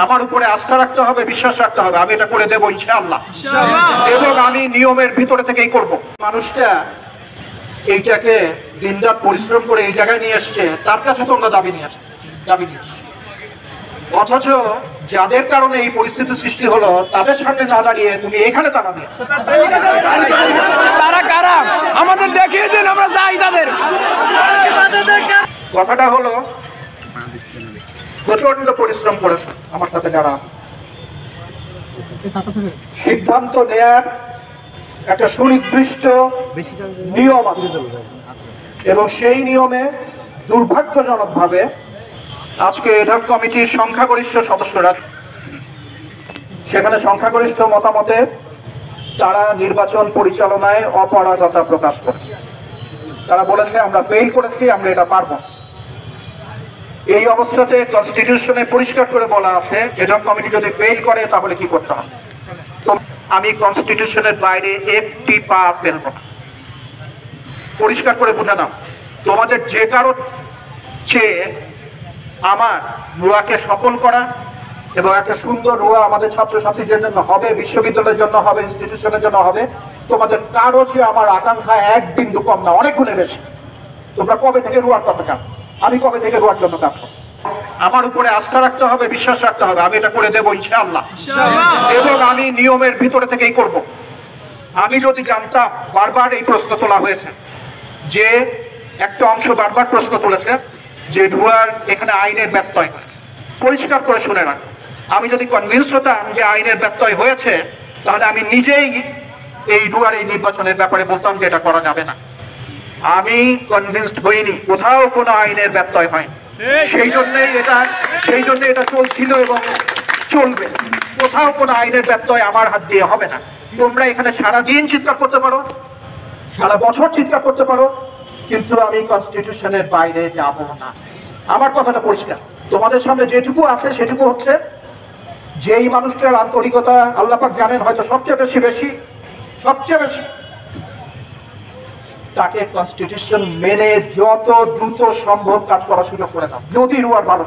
আমার উপরে আস্থা রাখতে হবে, বিশ্বাস রাখতে হবে, আমি এটা করে দেবো ইনশাআল্লাহ। এবং আমি নিয়মের ভিতরে থেকেই করব। মানুষটা এইটাকে দিনরাত পরিশ্রম করে এই জায়গায় নিয়ে এসছে, তার কাছে তোমরা দাবি নিয়ে আসছে। অথচ যাদের কারণে এই পরিস্থিতি সৃষ্টি হলো তাদের সামনে না দাঁড়িয়ে তুমি এখানে তারা দিয়ে তারা কারা আমাদের দেখিয়ে দিন, আমরা যাই তাদের। কথাটা হলো প্রচন্ড পরিশ্রম করেছে আমার সাথে যারা, সিদ্ধান্ত নেয়ার একটা সুনির্দিষ্ট নিয়ম আছে এবং সেই নিয়মে দুর্ভাগ্যজনকভাবে আজকে এডহক কমিটির সংখ্যাগরিষ্ঠ সদস্যরা, সেখানে সংখ্যাগরিষ্ঠ মতামতে তারা নির্বাচন পরিচালনায় অপারগতা প্রকাশ করেছে। তারা বলেছে আমরা ফেল করেছি, আমরা এটা পারবো। এই অবস্থাতে কনস্টিটিউশনে পরিষ্কার করে বলা আছে এডহক কমিটি যদি ফেল করে তাহলে কি করতে হবে। তো আমি কনস্টিটিউশনের বাইরে একটি পা ফেলব না। পরিষ্কার করে বুঝে নাও, তোমাদের যে কারো চেয়ে আমার রুয়াকে সফল করা এবং একটা সুন্দর রুয়া আমাদের ছাত্রছাত্রীদের জন্য হবে, বিশ্ববিদ্যালয়ের জন্য হবে, ইনস্টিটিউশনের জন্য হবে, তোমাদের কারো চেয়ে আমার আকাঙ্ক্ষা এক বিন্দু কম না, অনেক গুণে বেশি। তোমরা কবে থেকে রুয়ার কথা কাঁদো, আমি কবে থেকে রুয়ার জন্য কাঁদবো। আমার উপরে আস্থা রাখতে হবে, বিশ্বাস রাখতে হবে, আমি এটা করে দেবো ইনশাআল্লাহ। এবং আমি নিয়মের ভিতরে থেকেই করব। আমি যদি জানতাম, বারবার এই প্রশ্ন তোলা হয়েছে, যে একটা অংশ বারবার প্রশ্ন তুলেছে যে রুয়ার এখানে আইনের ব্যত্যয় হয়। পরিষ্কার করে শুনে না, আমি যদি কনভিন্স হতাম যে আইনের ব্যত্যয় হয়েছে তাহলে আমি নিজেই এই রুয়ার এই নির্বাচনের ব্যাপারে বলতাম যে এটা করা যাবে না। আমি কনভিন্সড হইনি, কোথাও কোনো আইনের ব্যত্যয় হয়নি। সেই জন্য এটা চলছিল এবং চলবে। কোথাও কোনো আইনের ব্যত্যয় আমার হাত দিয়ে হবে না। তোমরা এখানে সারাদিন চিৎকার করতে পারো, সারা বছর চিৎকার করতে পারো, কিন্তু আমি কনস্টিটিউশনের বাইরে যাব না। আমার কথাটা পরিষ্কার। তোমাদের সামনে যেটুকু আছে সেটুকু হচ্ছে, যেই মানুষটার আন্তরিকতা আল্লাহ পাক জানেন হয়তো সবচেয়ে বেশি তাকে কনস্টিটিউশন মেনে যত দ্রুত সম্ভব কাজ করা সুযোগ করে দাও, যদি রুয়ার ভালো